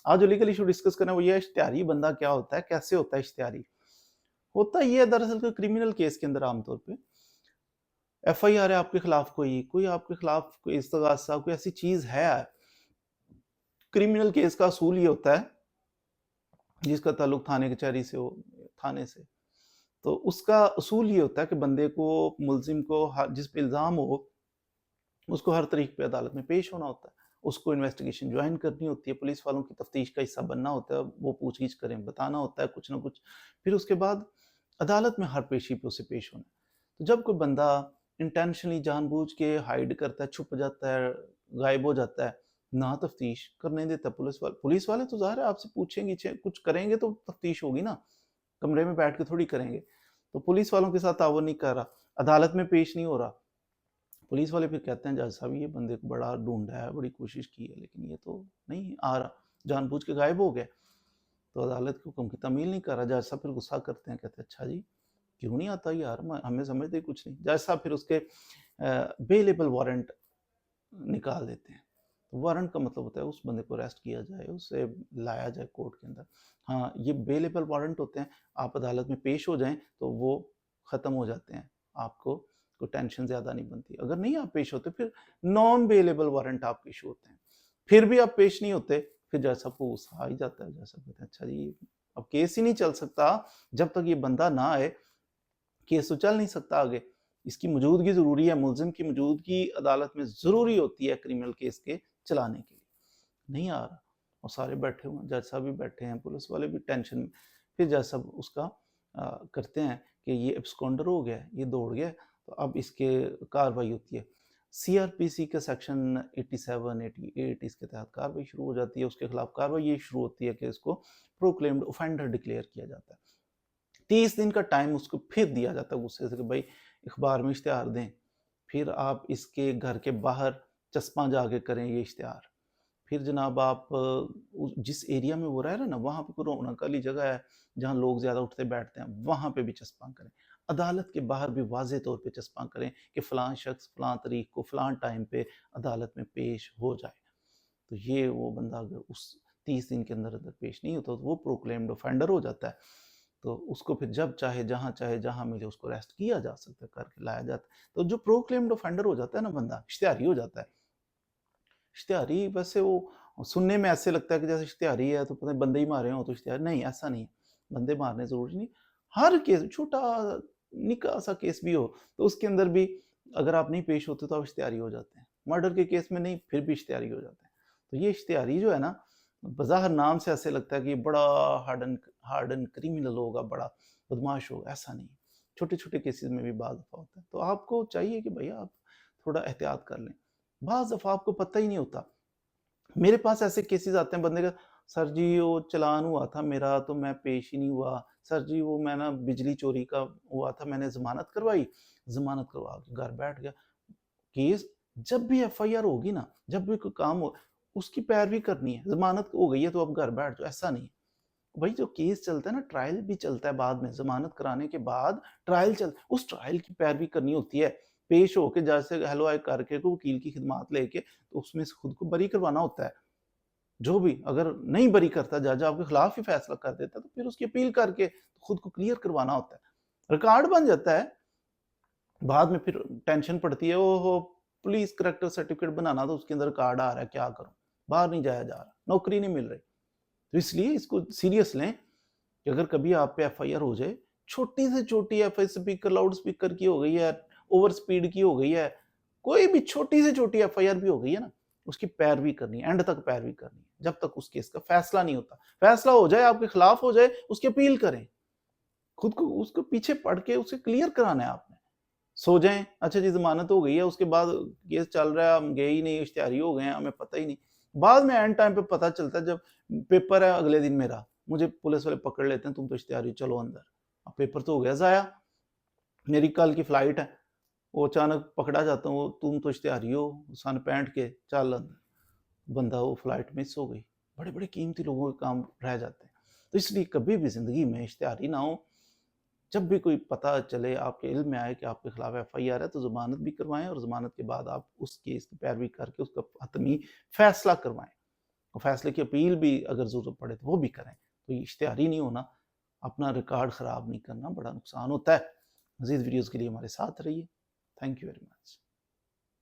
آج جو legal issue discuss کرنا ہے وہ یہ ہے اشتہاری بندہ کیا ہوتا ہے, کیسے ہوتا ہے اشتہاری. ہوتا یہ ہے دراصل کہ کرمنل کیس کے اندر عام طور پہ ایف آئی آر ہے آپ کے خلاف, کوئی آپ کے خلاف کوئی استغاثہ, کوئی ایسی چیز ہے. کرمنل کیس کا اصول یہ ہوتا ہے جس کا تعلق تھانے کچہری سے ہو, تھانے سے, تو اس کا اصول یہ ہوتا ہے کہ بندے کو, ملزم کو جس پہ الزام ہو اس کو ہر طریق پہ عدالت میں پیش ہونا ہوتا ہے, اس کو انویسٹیگیشن جوائن کرنی ہوتی ہے, پولیس والوں کی تفتیش کا حصہ بننا ہوتا ہے, وہ پوچھ گچھ کریں, بتانا ہوتا ہے کچھ نہ کچھ, پھر اس کے بعد عدالت میں ہر پیشی پہ اسے پیش ہونا ہے. تو جب کوئی بندہ انٹینشنلی جان بوجھ کے ہائیڈ کرتا ہے, چھپ جاتا ہے, غائب ہو جاتا ہے, نہ تفتیش کرنے دیتا پولیس والے تو ظاہر ہے آپ سے پوچھیں گے, کچھ کریں گے تو تفتیش ہوگی نا, کمرے میں بیٹھ کے تھوڑی کریں گے. تو پولیس والوں کے ساتھ تعاون نہیں کر رہا, عدالت میں پیش نہیں ہو رہا, پولیس والے پھر کہتے ہیں جج صاحب یہ بندے کو بڑا ڈھونڈا ہے, بڑی کوشش کی ہے, لیکن یہ تو نہیں آ رہا, جان بوجھ کے غائب ہو گیا. تو عدالت کے حکم کی تعمیل نہیں کر رہا. جج صاحب پھر غصہ کرتے ہیں, کہتے ہیں اچھا جی کیوں نہیں آتا یار, ہمیں سمجھتے کچھ نہیں. جج صاحب پھر اس کے بیلیبل وارنٹ نکال دیتے ہیں. وارنٹ کا مطلب ہوتا ہے اس بندے کو اریسٹ کیا جائے, اسے لایا جائے کورٹ کے اندر. ہاں یہ بیلیبل وارنٹ ہوتے ہیں, آپ عدالت میں پیش ہو جائیں تو وہ ختم ہو جاتے ہیں, آپ کو کوئی ٹینشن زیادہ نہیں بنتی. اگر نہیں آپ پیش ہوتے پھر نان بیلیبل وارنٹ آپ ایشو ہوتے ہیں, پھر بھی آپ پیش نہیں ہوتے, پھر جج صاحب کو غصہ آ ہی جاتا ہے. جج صاحب کہتے ہیں اچھا جی اب کیس ہی نہیں چل سکتا جب تک یہ بندہ نہ آئے, کیس تو چل نہیں سکتا آگے, اس کی موجودگی ضروری ہے, ملزم کی موجودگی عدالت میں ضروری ہوتی ہے کرمنل کیس کے چلانے کے لیے. نہیں آ رہا اور سارے بیٹھے ہوئے ہیں, جج صاحب بھی بیٹھے ہیں, پولیس والے بھی ٹینشن میں. پھر جج صاحب اس کا کرتے ہیں کہ یہ ایبسکونڈر ہو گیا, یہ دوڑ گیا, تو اب اس کے کاروائی ہوتی ہے. سی آر پی سی کا سیکشن 87 88 اس کے تحت کاروائی شروع ہو جاتی ہے. اس کے خلاف کاروائی یہ شروع ہوتی ہے کہ اس کو پروکلیمڈ اوفینڈر ڈکلیئر کیا جاتا ہے. 30 دن کا ٹائم اس کو پھر دیا جاتا ہے غصے سے کہ بھائی اخبار میں اشتہار دیں, پھر آپ اس کے گھر کے باہر چسپاں جا کے کریں یہ اشتہار, پھر جناب آپ جس ایریا میں وہ رہ رہے ہیں نا وہاں پہ کوئی رونق والی جگہ ہے جہاں لوگ زیادہ اٹھتے بیٹھتے ہیں, وہاں پہ بھی چسپاں کریں. عدالت کے باہر بھی واضح طور پہ چسپاں کریں کہ فلاں شخص فلاں تاریخ کو فلاں ٹائم پہ عدالت میں پیش ہو جائے. تو یہ وہ بندہ اگر اس 30 دن کے اندر پیش نہیں ہوتا تو وہ پروکلیمڈ اوفینڈر ہو جاتا ہے. تو اس کو پھر جب چاہے جہاں ملے اس کو اریسٹ کیا جا سکتا ہے, کر کے لایا جاتا ہے. تو جو پروکلیمڈ اوفینڈر ہو جاتا ہے نا بندہ, اشتہاری ہو جاتا ہے. اشتہاری ویسے وہ سننے میں ایسے لگتا ہے کہ جیسے اشتہاری ہے تو پتہ بندے ہی مارے ہوں تو اشتہاری, نہیں ایسا نہیں ہے, بندے مارنے ضروری نہیں. ہر کیس چھوٹا نکا سا کیس بھی ہو تو اس کے اندر بھی اگر آپ نہیں پیش ہوتے تو آپ اشتہاری ہو جاتے ہیں. مرڈر کے کیس میں نہیں, پھر بھی اشتہاری ہو جاتے ہیں. تو یہ اشتہاری جو ہے نا بظاہر نام سے ایسے لگتا ہے کہ یہ بڑا ہارڈن کریمنل ہوگا, بڑا بدماش ہوگا, ایسا نہیں. چھوٹے چھوٹے کیسز میں بھی بعض دفعہ ہوتا ہے. تو آپ کو چاہیے کہ بھائی آپ تھوڑا احتیاط کر لیں. بعض دفعہ آپ کو پتہ ہی نہیں ہوتا. میرے پاس ایسے کیسز آتے ہیں بندے کا, سر جی وہ چلان ہوا تھا میرا تو میں پیش ہی نہیں ہوا, سر جی وہ میں نا بجلی چوری کا ہوا تھا میں نے ضمانت کروائی, ضمانت کروا کے گھر بیٹھ گیا. کیس جب بھی ایف آئی آر ہوگی نا, جب بھی کوئی کام ہو اس کی پیروی کرنی ہے. ضمانت ہو گئی ہے تو اب گھر بیٹھ جاؤ, ایسا نہیں. بھائی جو کیس چلتا ہے نا, ٹرائل بھی چلتا ہے بعد میں, ضمانت کرانے کے بعد ٹرائل چلتا ہے, اس ٹرائل کی پیروی کرنی ہوتی ہے. پیش ہو کے جج سے ہیلو آئی کر کے وکیل کی خدمات لے کے تو اس میں سے خود کو بری کروانا ہوتا ہے. جو بھی اگر نہیں بری کرتا, جج آپ کے خلاف ہی فیصلہ کر دیتا تو پھر اس کی اپیل کر کے خود کو کلیئر کروانا ہوتا ہے. ریکارڈ بن جاتا ہے, بعد میں پھر ٹینشن پڑتی ہے, وہ پولیس کریکٹر سرٹیفکیٹ بنانا تو اس کے اندر ریکارڈ آ رہا ہے, کیا کروں, باہر نہیں جایا جا رہا, نوکری نہیں مل رہی. تو اس لیے اس کو سیریس لیں کہ اگر کبھی آپ پہ ایف آئی آر ہو جائے, چھوٹی سے چھوٹی ایف آئی اسپیکر لاؤڈ اسپیکر کی ہو گئی ہے, اوور سپیڈ کی ہو گئی ہے, کوئی بھی چھوٹی سے چھوٹی ایف آئی آر بھی ہو گئی ہے نا, اس کی پیروی کرنی ہے, اینڈ تک پیروی کرنی ہے, جب تک اس کیس کا فیصلہ نہیں ہوتا. فیصلہ ہو جائے, آپ کے خلاف ہو جائے, اس کی اپیل کریں, خود کو اس کو پیچھے پڑھ کے اسے کلیئر کرانا ہے آپ نے. سو جائیں, اچھا جی ضمانت ہو گئی ہے, اس کے بعد کیس چل رہا ہے, ہم گئے ہی نہیں, اشتہاری ہو گئے ہیں, ہمیں پتہ ہی نہیں. بعد میں اینڈ ٹائم پہ پتہ چلتا ہے جب پیپر ہے اگلے دن میرا, مجھے پولیس والے پکڑ لیتے ہیں, تم تو اشتہاری, چلو اندر. اب پیپر تو ہو گیا ضائع, میری کل کی فلائٹ ہے, وہ اچانک پکڑا جاتا ہوں, تم تو اشتہاری ہو, سن پینٹ کے چل اندر. بندہ وہ فلائٹ مس ہو گئی. بڑے بڑے قیمتی لوگوں کے کام رہ جاتے ہیں. تو اس لیے کبھی بھی زندگی میں اشتہاری نہ ہو. جب بھی کوئی پتہ چلے, آپ کے علم میں آئے کہ آپ کے خلاف ایف آئی آر ہے, تو ضمانت بھی کروائیں, اور ضمانت کے بعد آپ اس کیس کی پیروی کر کے اس کا حتمی فیصلہ کروائیں. فیصلے کی اپیل بھی اگر ضرورت پڑے تو وہ بھی کریں. تو یہ اشتہاری نہیں ہونا، اپنا ریکارڈ خراب نہیں کرنا، بڑا نقصان ہوتا ہے. مزید ویڈیوز کے لیے ہمارے ساتھ رہیے. Thank you very much.